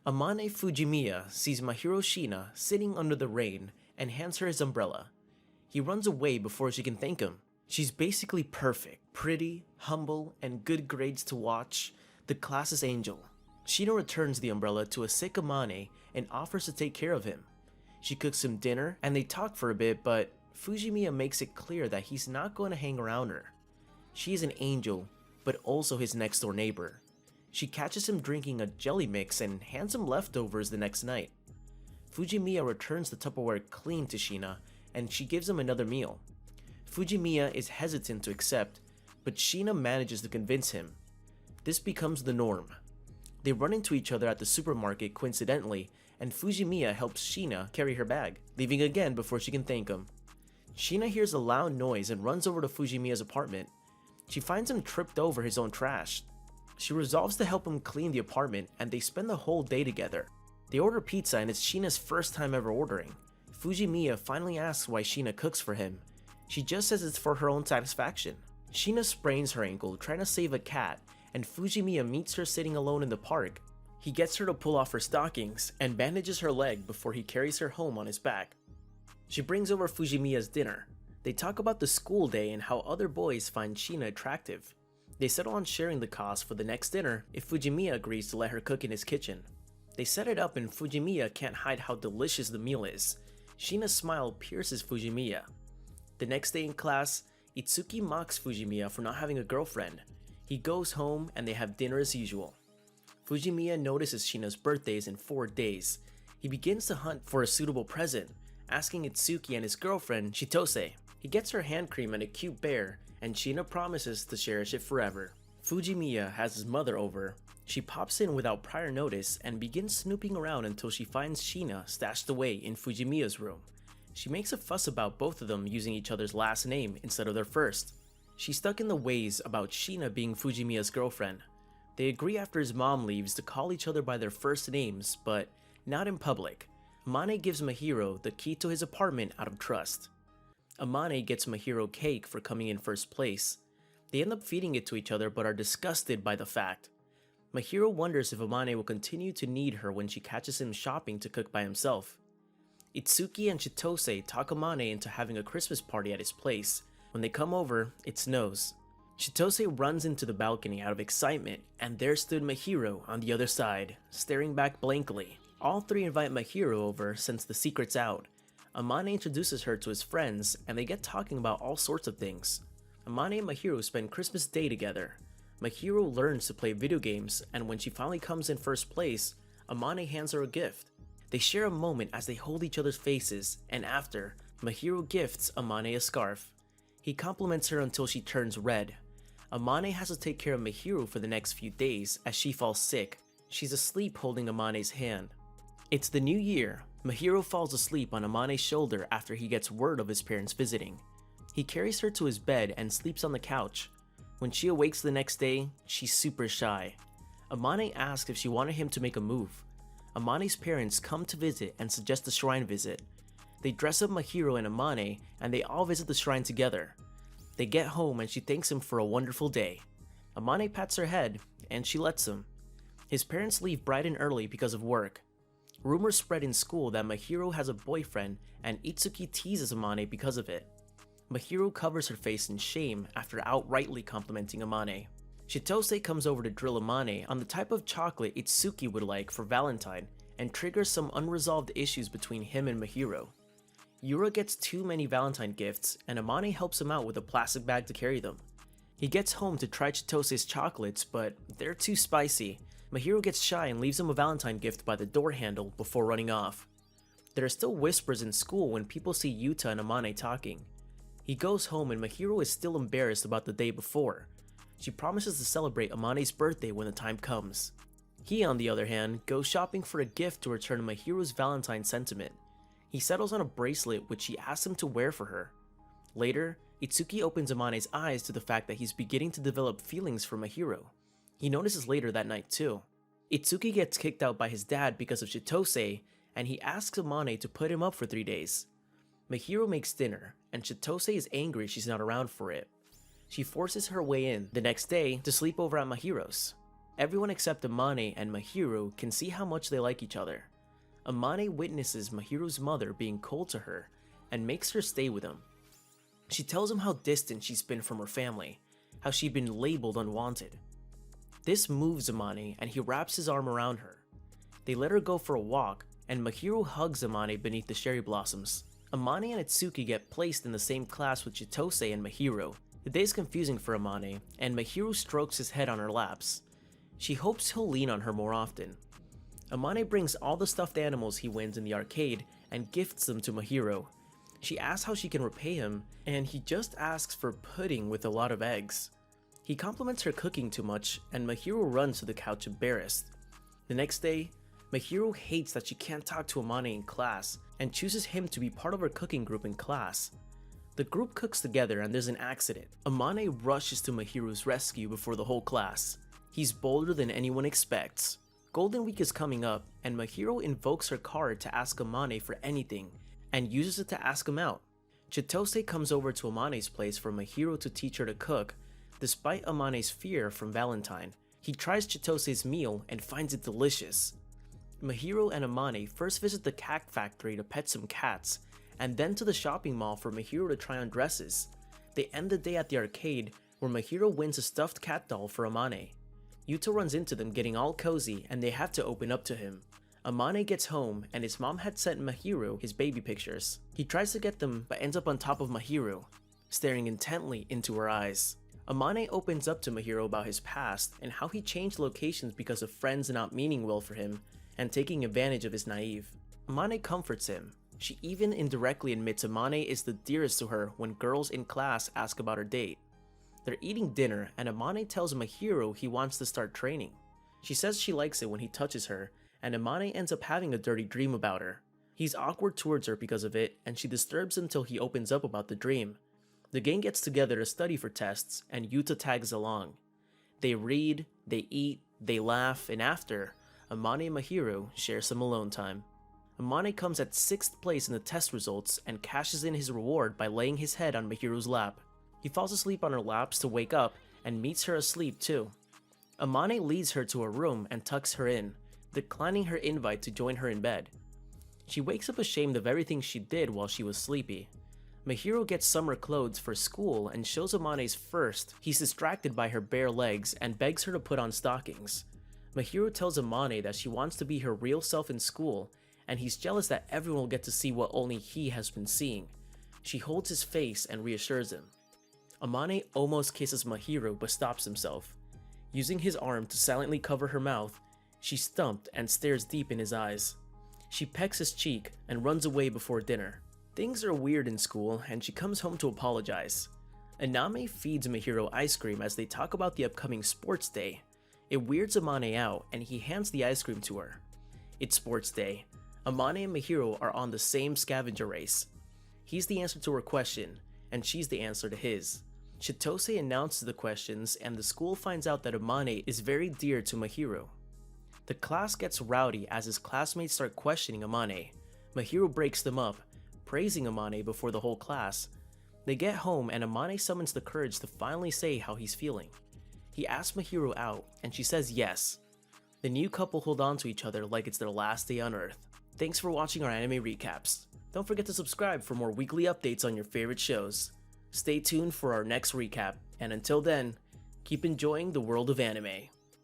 Amane Fujimiya sees Mahiru Shina sitting under the rain and hands her his umbrella. He runs away before she can thank him. She's basically perfect, pretty, humble, and good grades to watch, the class's angel. Shina returns the umbrella to a sick Amane and offers to take care of him. She cooks him dinner and they talk for a bit, but Fujimiya makes it clear that he's not going to hang around her. She is an angel, but also his next door neighbor. She catches him drinking a jelly mix and hands him leftovers the next night. Fujimiya returns the Tupperware clean to Shina and she gives him another meal. Fujimiya is hesitant to accept, but Shina manages to convince him. This becomes the norm. They run into each other at the supermarket coincidentally, and Fujimiya helps Shina carry her bag, leaving again before she can thank him. Shina hears a loud noise and runs over to Fujimiya's apartment. She finds him tripped over his own trash. She resolves to help him clean the apartment and they spend the whole day together. They order pizza and it's Shina's first time ever ordering. Fujimiya finally asks why Shina cooks for him. She just says it's for her own satisfaction. Shina sprains her ankle trying to save a cat and Fujimiya meets her sitting alone in the park. He gets her to pull off her stockings and bandages her leg before he carries her home on his back. She brings over Fujimiya's dinner. They talk about the school day and how other boys find Shina attractive. They settle on sharing the cost for the next dinner if Fujimiya agrees to let her cook in his kitchen. They set it up and Fujimiya can't hide how delicious the meal is. Shina's smile pierces Fujimiya. The next day in class, Itsuki mocks Fujimiya for not having a girlfriend. He goes home and they have dinner as usual. Fujimiya notices Shina's birthday is in 4 days. He begins to hunt for a suitable present, asking Itsuki and his girlfriend, Chitose. He gets her hand cream and a cute bear, and Shina promises to cherish it forever. Fujimiya has his mother over. She pops in without prior notice and begins snooping around until she finds Shina stashed away in Fujimiya's room. She makes a fuss about both of them using each other's last name instead of their first. She's stuck in the ways about Shina being Fujimiya's girlfriend. They agree after his mom leaves to call each other by their first names, but not in public. Amane gives Mahiru the key to his apartment out of trust. Amane gets Mahiru cake for coming in first place. They end up feeding it to each other but are disgusted by the fact. Mahiru wonders if Amane will continue to need her when she catches him shopping to cook by himself. Itsuki and Chitose talk Amane into having a Christmas party at his place. When they come over, it snows. Chitose runs into the balcony out of excitement, and there stood Mahiru on the other side, staring back blankly. All three invite Mahiru over since the secret's out. Amane introduces her to his friends, and they get talking about all sorts of things. Amane and Mahiru spend Christmas Day together. Mahiru learns to play video games, and when she finally comes in first place, Amane hands her a gift. They share a moment as they hold each other's faces, and after, Mahiru gifts Amane a scarf. He compliments her until she turns red. Amane has to take care of Mahiru for the next few days as she falls sick. She's asleep holding Amane's hand. It's the new year. Mahiru falls asleep on Amane's shoulder after he gets word of his parents visiting. He carries her to his bed and sleeps on the couch. When she awakes the next day, she's super shy. Amane asks if she wanted him to make a move. Amane's parents come to visit and suggest a shrine visit. They dress up Mahiru and Amane and they all visit the shrine together. They get home and she thanks him for a wonderful day. Amane pats her head and she lets him. His parents leave bright and early because of work. Rumors spread in school that Mahiru has a boyfriend and Itsuki teases Amane because of it. Mahiru covers her face in shame after outrightly complimenting Amane. Chitose comes over to drill Amane on the type of chocolate Itsuki would like for Valentine and triggers some unresolved issues between him and Mahiru. Yura gets too many Valentine gifts and Amane helps him out with a plastic bag to carry them. He gets home to try Chitose's chocolates, but they're too spicy. Mahiru gets shy and leaves him a Valentine gift by the door handle before running off. There are still whispers in school when people see Yuta and Amane talking. He goes home and Mahiru is still embarrassed about the day before. She promises to celebrate Amane's birthday when the time comes. He, on the other hand, goes shopping for a gift to return Mahiru's Valentine sentiment. He settles on a bracelet which she asks him to wear for her. Later, Itsuki opens Amane's eyes to the fact that he's beginning to develop feelings for Mahiru. He notices later that night too. Itsuki gets kicked out by his dad because of Chitose, and he asks Amane to put him up for 3 days. Mahiru makes dinner, and Chitose is angry she's not around for it. She forces her way in the next day to sleep over at Mahiru's. Everyone except Amane and Mahiru can see how much they like each other. Amane witnesses Mahiru's mother being cold to her and makes her stay with him. She tells him how distant she's been from her family, how she'd been labeled unwanted. This moves Amane and he wraps his arm around her. They let her go for a walk and Mahiru hugs Amane beneath the cherry blossoms. Amane and Itsuki get placed in the same class with Chitose and Mahiru. The day's confusing for Amane and Mahiru strokes his head on her laps. She hopes he'll lean on her more often. Amane brings all the stuffed animals he wins in the arcade and gifts them to Mahiru. She asks how she can repay him, and he just asks for pudding with a lot of eggs. He compliments her cooking too much, and Mahiru runs to the couch embarrassed. The next day, Mahiru hates that she can't talk to Amane in class, and chooses him to be part of her cooking group in class. The group cooks together and there's an accident. Amane rushes to Mahiru's rescue before the whole class. He's bolder than anyone expects. Golden Week is coming up, and Mahiru invokes her card to ask Amane for anything, and uses it to ask him out. Chitose comes over to Amane's place for Mahiru to teach her to cook, despite Amane's fear from Valentine. He tries Chitose's meal and finds it delicious. Mahiru and Amane first visit the cat factory to pet some cats, and then to the shopping mall for Mahiru to try on dresses. They end the day at the arcade, where Mahiru wins a stuffed cat doll for Amane. Yuta runs into them getting all cozy and they have to open up to him. Amane gets home and his mom had sent Mahiru his baby pictures. He tries to get them but ends up on top of Mahiru, staring intently into her eyes. Amane opens up to Mahiru about his past and how he changed locations because of friends not meaning well for him and taking advantage of his naive. Amane comforts him. She even indirectly admits Amane is the dearest to her when girls in class ask about her date. They're eating dinner and Amane tells Mahiru he wants to start training. She says she likes it when he touches her, and Amane ends up having a dirty dream about her. He's awkward towards her because of it, and she disturbs him till he opens up about the dream. The gang gets together to study for tests, and Yuta tags along. They read, they eat, they laugh, and after, Amane and Mahiru share some alone time. Amane comes at 6th place in the test results and cashes in his reward by laying his head on Mahiru's lap. He falls asleep on her laps to wake up and meets her asleep too. Amane leads her to her room and tucks her in, declining her invite to join her in bed. She wakes up ashamed of everything she did while she was sleepy. Mahiru gets summer clothes for school and shows Amane's first. He's distracted by her bare legs and begs her to put on stockings. Mahiru tells Amane that she wants to be her real self in school, and he's jealous that everyone will get to see what only he has been seeing. She holds his face and reassures him. Amane almost kisses Mahiru but stops himself. Using his arm to silently cover her mouth, she's stumped and stares deep in his eyes. She pecks his cheek and runs away before dinner. Things are weird in school and she comes home to apologize. Aname feeds Mahiru ice cream as they talk about the upcoming sports day. It weirds Amane out and he hands the ice cream to her. It's sports day. Amane and Mahiru are on the same scavenger race. He's the answer to her question, and she's the answer to his. Chitose announces the questions and the school finds out that Amane is very dear to Mahiru. The class gets rowdy as his classmates start questioning Amane. Mahiru breaks them up, praising Amane before the whole class. They get home and Amane summons the courage to finally say how he's feeling. He asks Mahiru out and she says yes. The new couple hold on to each other like it's their last day on Earth. Thanks for watching our anime recaps. Don't forget to subscribe for more weekly updates on your favorite shows. Stay tuned for our next recap, and until then, keep enjoying the world of anime.